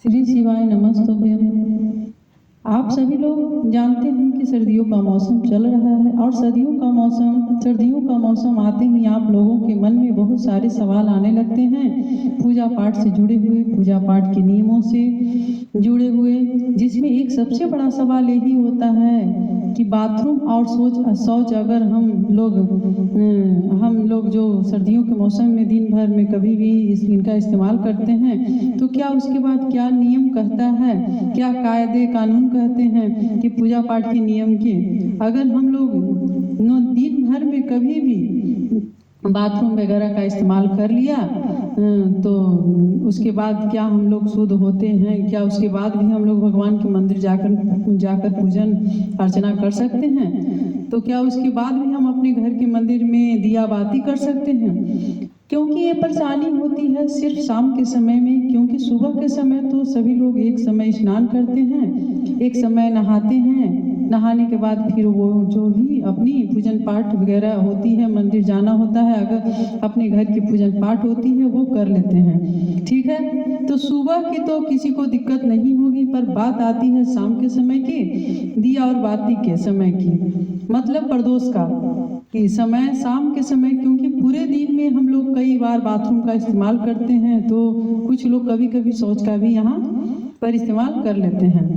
श्री शिवाय नमस्तुभ्यम। आप सभी लोग जानते हैं कि सर्दियों का मौसम चल रहा है और सर्दियों का मौसम आते ही आप लोगों के मन में बहुत सारे सवाल आने लगते हैं पूजा पाठ से जुड़े हुए, पूजा पाठ के नियमों से जुड़े हुए, जिसमें एक सबसे बड़ा सवाल यही होता है कि बाथरूम और शौच अगर हम लोग जो सर्दियों के मौसम में दिन भर में कभी भी इनका इस्तेमाल करते हैं तो क्या उसके बाद क्या नियम कहता है, क्या कायदे कानून कहते हैं कि पूजा पाठ के नियम के अगर हम लोग दिन भर में कभी भी बाथरूम वगैरह का इस्तेमाल कर लिया तो उसके बाद क्या हम लोग शुद्ध होते हैं, क्या उसके बाद भी हम लोग भगवान के मंदिर जाकर पूजन अर्चना कर सकते हैं, तो क्या उसके बाद भी हम अपने घर के मंदिर में दिया बाती कर सकते हैं। क्योंकि ये परेशानी होती है सिर्फ शाम के समय में, क्योंकि सुबह के समय तो सभी लोग एक समय स्नान करते हैं, एक समय नहाते हैं, नहाने के बाद फिर वो जो भी अपनी पूजन पाठ वगैरह होती है, मंदिर जाना होता है, अगर अपने घर की पूजन पाठ होती है वो कर लेते हैं, ठीक है। तो सुबह की तो किसी को दिक्कत नहीं होगी, पर बात आती है शाम के समय की, दिया और बाती के समय की, मतलब प्रदोष का कि समय, शाम के समय, क्योंकि पूरे दिन में हम लोग कई बार बाथरूम का इस्तेमाल करते हैं तो कुछ लोग कभी कभी शौच का भी यहाँ पर इस्तेमाल कर लेते हैं।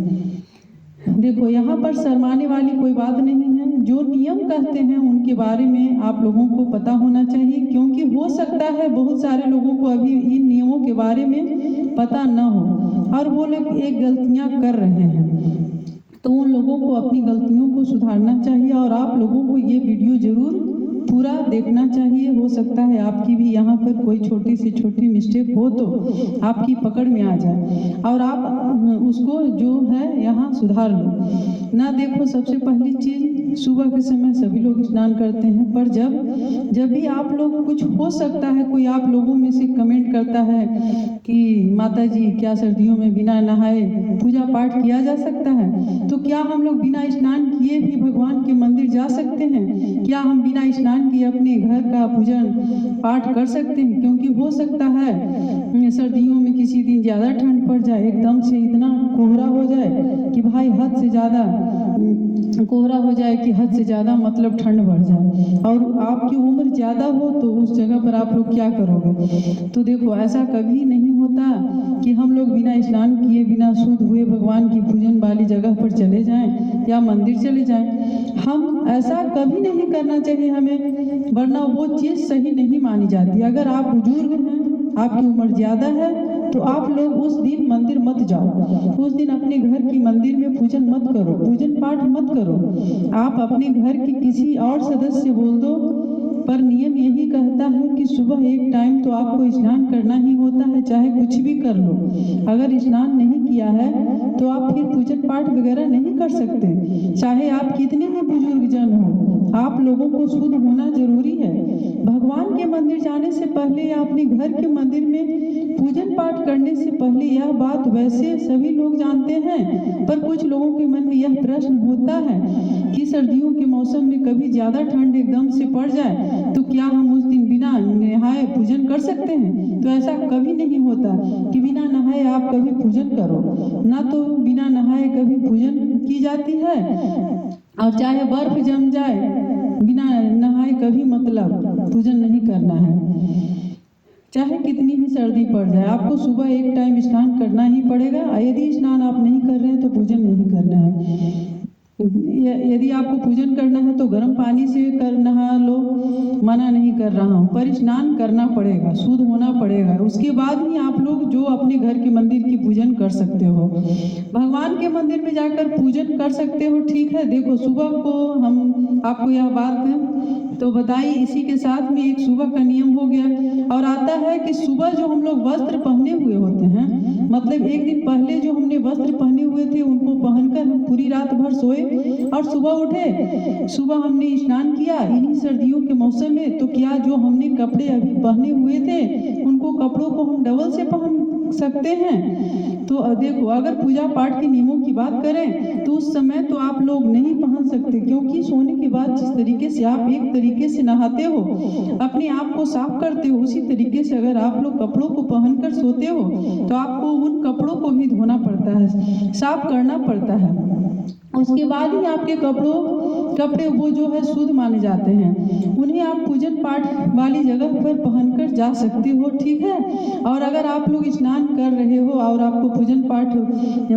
देखो, यहाँ पर शर्माने वाली कोई बात नहीं है, जो नियम कहते हैं उनके बारे में आप लोगों को पता होना चाहिए, क्योंकि हो सकता है बहुत सारे लोगों को अभी इन नियमों के बारे में पता न हो और वो लोग एक गलतियाँ कर रहे हैं, तो उन लोगों को अपनी गलतियों को सुधारना चाहिए और आप लोगों को ये वीडियो जरूर पूरा देखना चाहिए। हो सकता है आपकी भी यहाँ पर कोई छोटी से छोटी मिस्टेक हो तो आपकी पकड़ में आ जाए और आप उसको जो है यहाँ सुधार लो ना। देखो, सबसे पहली चीज़, सुबह के समय सभी लोग स्नान करते हैं, पर जब भी आप लोग, कुछ हो सकता है कोई आप लोगों में से कमेंट करता है कि माता जी क्या सर्दियों में बिना नहाए पूजा पाठ किया जा सकता है, तो क्या हम लोग बिना स्नान किए भी भगवान के मंदिर जा सकते हैं? क्या हम बिना स्नान किए अपने घर का पूजन पाठ कर सकते हैं? क्योंकि हो सकता है सर्दियों में किसी दिन ज़्यादा ठंड पड़ जाए, एकदम से इतना कोहरा हो जाए कि भाई हद से ज़्यादा कोहरा हो जाए कि हद से ज़्यादा मतलब ठंड बढ़ जाए और आपकी उम्र ज़्यादा हो तो उस जगह पर आप लोग क्या करोगे। तो देखो, ऐसा कभी नहीं होता कि हम लोग बिना स्नान किए, बिना शुद्ध हुए भगवान की पूजन वाली जगह पर चले जाएं या मंदिर चले जाएं। हम ऐसा कभी नहीं करना चाहिए हमें, वरना वो चीज़ सही नहीं मानी जाती। अगर आप बुजुर्ग हैं, आपकी उम्र ज़्यादा है, तो आप लोग उस दिन मंदिर मत जाओ, उस दिन अपने घर की मंदिर में पूजन मत करो, पूजन पाठ मत करो। आप अपने घर के किसी और सदस्य से बोल दो, पर नियम यही कहता है कि सुबह एक टाइम तो आपको स्नान करना ही होता है, चाहे कुछ भी कर लो। अगर स्नान नहीं किया है तो आप फिर पूजन पाठ वगैरह नहीं कर सकते, चाहे आप कितने भी बुजुर्ग जन हो, आप लोगों को शुद्ध होना जरूरी है। भगवान के मंदिर जाने से पहले या अपने घर के मंदिर में पूजन पाठ करने से पहले यह बात वैसे सभी लोग जानते हैं, पर कुछ लोगों के मन में यह प्रश्न होता है कि सर्दियों के मौसम में कभी ज़्यादा ठंड एकदम से पड़ जाए तो क्या हम उस दिन बिना नहाए पूजन कर सकते हैं। तो ऐसा कभी नहीं होता कि बिना नहाए आप कभी पूजन करो, ना तो बिना नहाए कभी पूजन की जाती है, और चाहे बर्फ जम जाए, बिना नहाए कभी मतलब पूजन नहीं करना है। चाहे कितनी भी सर्दी पड़ जाए, आपको सुबह एक टाइम स्नान करना ही पड़ेगा। यदि स्नान आप नहीं कर रहे हैं तो पूजन नहीं करना है। यदि आपको पूजन करना है तो गर्म पानी से नहा लो, मना नहीं कर रहा हूँ, पर स्नान करना पड़ेगा, शुद्ध होना पड़ेगा। उसके बाद ही आप लोग जो अपने घर के मंदिर की पूजन कर सकते हो, भगवान के मंदिर में जाकर पूजन कर सकते हो, ठीक है। देखो, सुबह को हम आपको यह बात तो बताई, इसी के साथ में एक सुबह का नियम हो गया। और आता है कि सुबह जो हम लोग वस्त्र पहने हुए होते हैं, मतलब एक दिन पहले जो हमने वस्त्र पहने हुए थे उनको पहनकर हम पूरी रात भर सोए और सुबह उठे, सुबह हमने स्नान किया इन्हीं सर्दियों के मौसम में, तो क्या जो हमने कपड़े अभी पहने हुए थे उनको कपड़ों को हम डबल से पहन सकते हैं। तो देखो, अगर पूजा पाठ के नियमों की बात करें तो उस समय तो आप लोग नहीं पहन सकते, क्योंकि सोने के बाद जिस तरीके से आप एक तरीके से नहाते हो, अपने आप को साफ करते हो, उसी तरीके से अगर आप लोग कपड़ों को पहनकर सोते हो तो आपको आपको उन कपड़ों को भी धोना पड़ता है, साफ करना पड़ता है। उसके बाद ही आपके कपड़े वो जो है शुद्ध माने जाते हैं। उन्हें आप पूजन पाठ वाली जगह पर पहनकर जा सकते हो, ठीक है। और अगर आप लोग स्नान कर रहे हो और आपको पूजन पाठ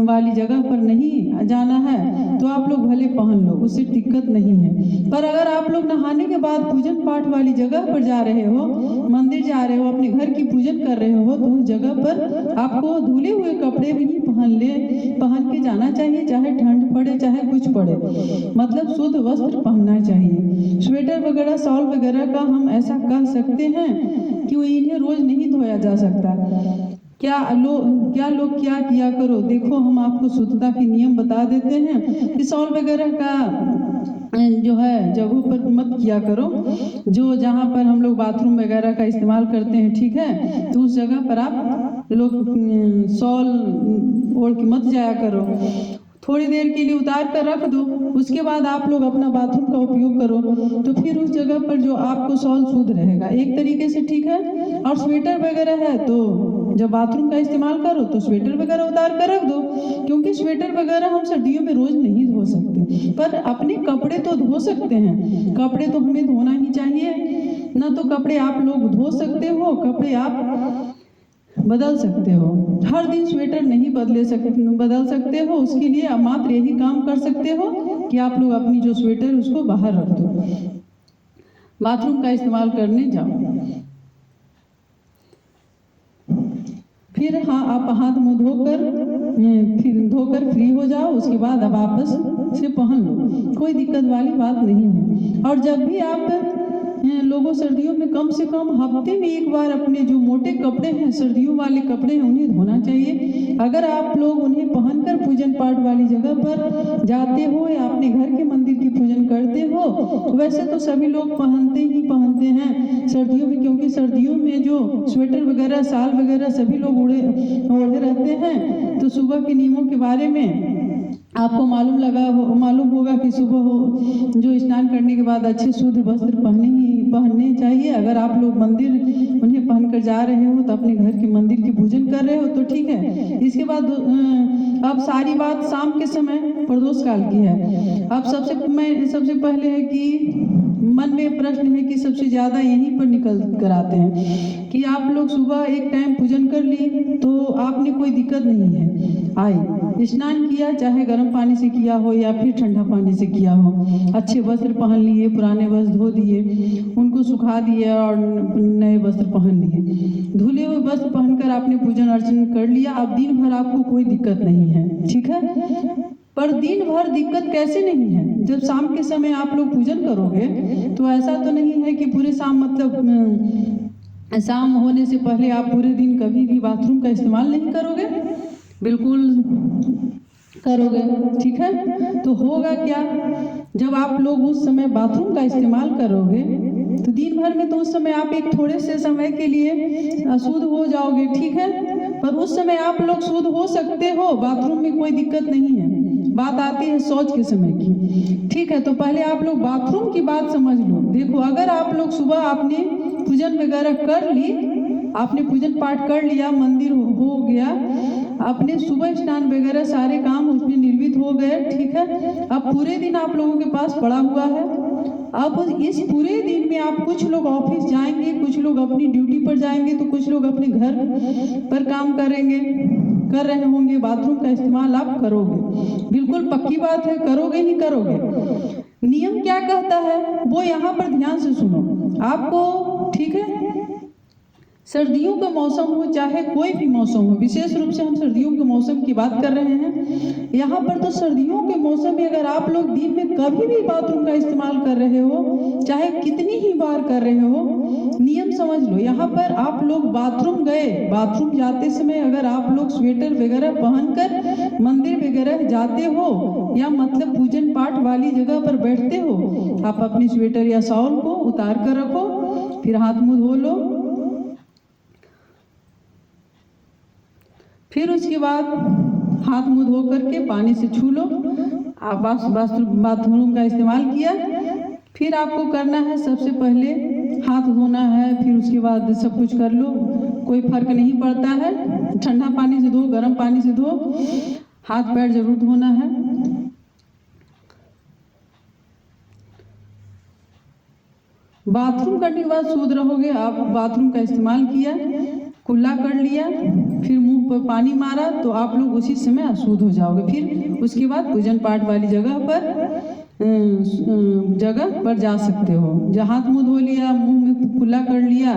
वाली जगह पर नहीं जाना है तो आप लोग भले पहन लो, उससे दिक्कत नहीं है। पर अगर आप लोग नहाने के बाद पूजन पाठ वाली जगह पर जा रहे हो, मंदिर जा रहे हो, अपने घर की पूजन कर रहे हो, तो उस जगह पर आपको धुले हुए कपड़े भी पहन के जाना चाहिए, चाहे ठंड पड़े चाहे कुछ पड़े, मतलब शुद्ध वस्त्र पहनना चाहिए। स्वेटर वगैरह, शॉल वगैरह का हम ऐसा कह सकते हैं कि इन्हें रोज नहीं धोया जा सकता। क्या लोग क्या किया करो, देखो हम आपको शुद्धता के नियम बता देते हैं कि शॉल वगैरह का जो है जगहों पर मत किया करो, जो जहाँ पर हम लोग बाथरूम वगैरह का इस्तेमाल करते हैं, ठीक है, तो उस जगह पर आप लोग शॉल ओढ़ के मत जाया करो। थोड़ी देर के लिए उतार कर रख दो, उसके बाद आप लोग अपना बाथरूम का उपयोग करो, तो फिर उस जगह पर जो आपको शॉल शुद्ध रहेगा एक तरीके से, ठीक है। और स्वेटर वगैरह है तो जब बाथरूम का इस्तेमाल करो तो स्वेटर वगैरह उतार कर रख दो, क्योंकि स्वेटर वगैरह हम सर्दियों में रोज नहीं धो सकते, पर अपने कपड़े तो धो सकते हैं। कपड़े तो हमें धोना ही चाहिए ना, तो कपड़े आप लोग धो सकते हो, कपड़े आप बदल सकते हो। हर दिन स्वेटर नहीं बदल सकते हो, उसके लिए आप मात्र यही काम कर सकते हो कि आप लोग अपनी जो स्वेटर उसको बाहर रख दो, बाथरूम का इस्तेमाल करने जाओ। फिर हाँ, आप हाथ मुंह धोकर फ्री हो जाओ, उसके बाद अब वापस से पहन लो, कोई दिक्कत वाली बात नहीं है। और जब भी आप लोगों सर्दियों में कम से कम हफ्ते में एक बार अपने जो मोटे कपड़े हैं, सर्दियों वाले कपड़े हैं, उन्हें धोना चाहिए। अगर आप लोग उन्हें पहनकर पूजन पाठ वाली जगह पर जाते हो या अपने घर के मंदिर की पूजन करते हो, वैसे तो सभी लोग पहनते हैं सर्दियों में, क्योंकि सर्दियों में जो स्वेटर वगैरह, शाल वगैरह सभी लोग ओढ़े रहते हैं। तो सुबह के नियमों के बारे में आपको मालूम होगा कि सुबह जो स्नान करने के बाद अच्छे शुद्ध वस्त्र पहनने चाहिए। अगर आप लोग मंदिर उन्हें पहनकर जा रहे हो तो अपने घर के मंदिर की पूजन कर रहे हो तो ठीक है। इसके बाद अब सारी बात शाम के समय प्रदोष काल की है। अब सबसे पहले है कि मन में प्रश्न है कि सबसे ज़्यादा यहीं पर निकल कर आते हैं कि आप लोग सुबह एक टाइम पूजन कर ली तो आपने कोई दिक्कत नहीं है आई, स्नान किया, चाहे गर्म पानी से किया हो या फिर ठंडा पानी से किया हो, अच्छे वस्त्र पहन लिए, पुराने वस्त्र धो दिए, उनको सुखा दिए और नए वस्त्र पहन लिए। धुले हुए वस्त्र पहनकर आपने पूजन अर्चन कर लिया। अब दिन भर आपको कोई दिक्कत नहीं है, ठीक है। पर दिन भर दिक्कत कैसे नहीं है, जब शाम के समय आप लोग पूजन करोगे तो ऐसा तो नहीं है कि पूरे शाम, मतलब शाम होने से पहले आप पूरे दिन कभी भी बाथरूम का इस्तेमाल नहीं करोगे, बिल्कुल करोगे, ठीक है। तो होगा क्या, जब आप लोग उस समय बाथरूम का इस्तेमाल करोगे तो दिन भर में तो उस समय आप एक थोड़े से समय के लिए अशुद्ध हो जाओगे, ठीक है। पर उस समय आप लोग शुद्ध हो सकते हो, बाथरूम में कोई दिक्कत नहीं है। बात आती है शौच के समय की, ठीक है। तो पहले आप लोग बाथरूम की बात समझ लो। देखो, अगर आप लोग सुबह आपने पूजन वगैरह कर ली, आपने पूजन पाठ कर लिया, मंदिर हो गया, आपने सुबह स्नान वगैरह सारे काम उसमें निर्मित हो गए, ठीक है। अब पूरे दिन आप लोगों के पास पड़ा हुआ है। अब इस पूरे दिन में आप, कुछ लोग ऑफिस जाएंगे, कुछ लोग अपनी ड्यूटी पर जाएंगे, तो कुछ लोग अपने घर पर काम कर रहे होंगे, बाथरूम का इस्तेमाल आप करोगे, बिल्कुल पक्की बात है, करोगे ही करोगे। नियम क्या कहता है वो यहाँ पर ध्यान से सुनो आपको, ठीक है। सर्दियों का मौसम हो चाहे कोई भी मौसम हो, विशेष रूप से हम सर्दियों के मौसम की बात कर रहे हैं यहाँ पर। तो सर्दियों के मौसम में अगर आप लोग दिन में कभी भी बाथरूम का इस्तेमाल कर रहे हो, चाहे कितनी ही बार कर रहे हो, नियम समझ लो। यहाँ पर आप लोग बाथरूम गए, बाथरूम जाते समय अगर आप लोग स्वेटर वगैरह पहनकर मंदिर वगैरह जाते हो या मतलब पूजन पाठ वाली जगह पर बैठते हो, आप अपनी स्वेटर या शॉल को उतार कर रखो, फिर हाथ मुंह धो लो, फिर उसके बाद हाथ मुंह धो करके पानी से छू लो। आप बाथरूम का इस्तेमाल किया, फिर आपको करना है, सबसे पहले हाथ धोना है, फिर उसके बाद सब कुछ कर लो, कोई फर्क नहीं पड़ता है। ठंडा पानी से धो, गर्म पानी से धो, हाथ पैर जरूर धोना है। बाथरूम करने के बाद शुद्ध रहोगे। आप बाथरूम का इस्तेमाल किया, कुल्ला कर लिया, फिर मुंह पर पानी मारा, तो आप लोग उसी समय अशुद्ध हो जाओगे। फिर उसके बाद पूजन पाठ वाली जगह पर जा सकते हो। जहाँ हाथ मुंह धो लिया, मुंह में कुल्ला कर लिया,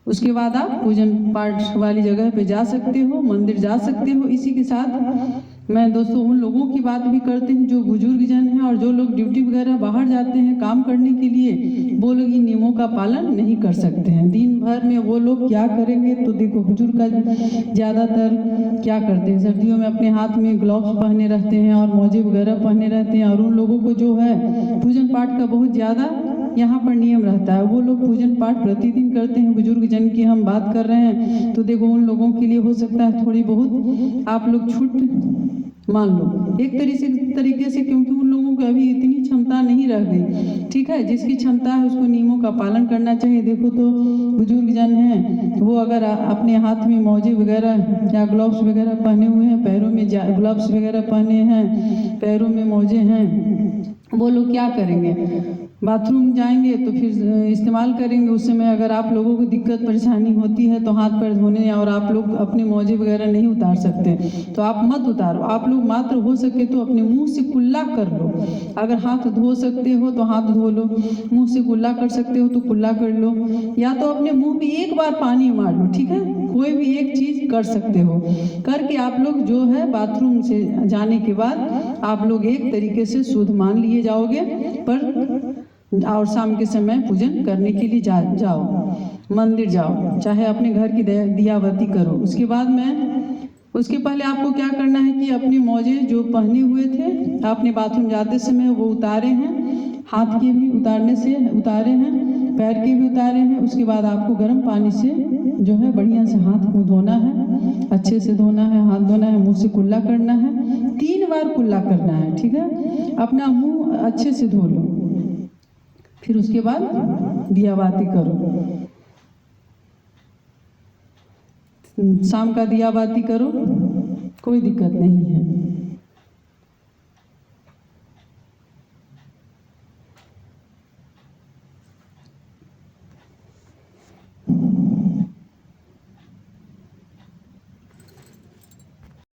उसके बाद आप पूजन पाठ वाली जगह पे जा सकते हो, मंदिर जा सकते हो। इसी के साथ मैं दोस्तों उन लोगों की बात भी करते हैं जो बुजुर्ग जन हैं और जो लोग ड्यूटी वगैरह बाहर जाते हैं काम करने के लिए, वो लोग इन नियमों का पालन नहीं कर सकते हैं। दिन भर में वो लोग क्या करेंगे, तो देखो बुजुर्ग का ज़्यादातर क्या करते हैं, सर्दियों में अपने हाथ में ग्लव्स पहने रहते हैं और मोजे वगैरह पहने रहते हैं। और उन लोगों को जो है पूजन पाठ का बहुत ज़्यादा यहाँ पर नियम रहता है। वो लोग पूजन पाठ प्रतिदिन करते हैं। बुजुर्ग जन की हम बात कर रहे हैं, तो देखो उन लोगों के लिए हो सकता है थोड़ी बहुत आप लोग छूट मान लो एक तरीके से, क्योंकि उन लोगों को अभी इतनी क्षमता नहीं रह गई। ठीक है, जिसकी क्षमता है उसको नियमों का पालन करना चाहिए। देखो तो बुजुर्ग जन हैं, वो अगर अपने हाथ में मोजे वगैरह या ग्लव्स वगैरह पहने हुए हैं, पैरों में ग्लव्स वगैरह पहने हैं, पैरों में मोजे हैं, वो लोग क्या करेंगे, बाथरूम जाएंगे तो फिर इस्तेमाल करेंगे। उस समय अगर आप लोगों को दिक्कत परेशानी होती है तो हाथ पैर धोने, और आप लोग अपने मोजे वगैरह नहीं उतार सकते तो आप मत उतारो। आप लोग मात्र हो सके तो अपने मुंह से कुल्ला कर लो। अगर हाथ धो सकते हो तो हाथ धो लो, मुंह से कुल्ला कर सकते हो तो कुल्ला कर लो, या तो अपने मुंह में एक बार पानी मार लो। ठीक है, कोई भी एक चीज कर सकते हो, करके आप लोग जो है बाथरूम से जाने के बाद आप लोग एक तरीके से शुद्ध मान लिए जाओगे। पर और शाम के समय पूजन करने के लिए जाओ, मंदिर जाओ, चाहे अपने घर की दियाबत्ती करो। उसके पहले आपको क्या करना है कि अपने मोजे जो पहने हुए थे आपने बाथरूम जाते समय वो उतारे हैं, हाथ के भी उतारे हैं, पैर के भी उतारे हैं। उसके बाद आपको गर्म पानी से जो है बढ़िया से हाथ मुँह धोना है, अच्छे से धोना है, हाथ धोना है, मुँह से कुल्ला करना है, 3 बार कुल्ला करना है। ठीक है, अपना मुँह अच्छे से धो लो, फिर उसके बाद दियाबाती करो, शाम का दियाबाती करो, कोई दिक्कत नहीं है।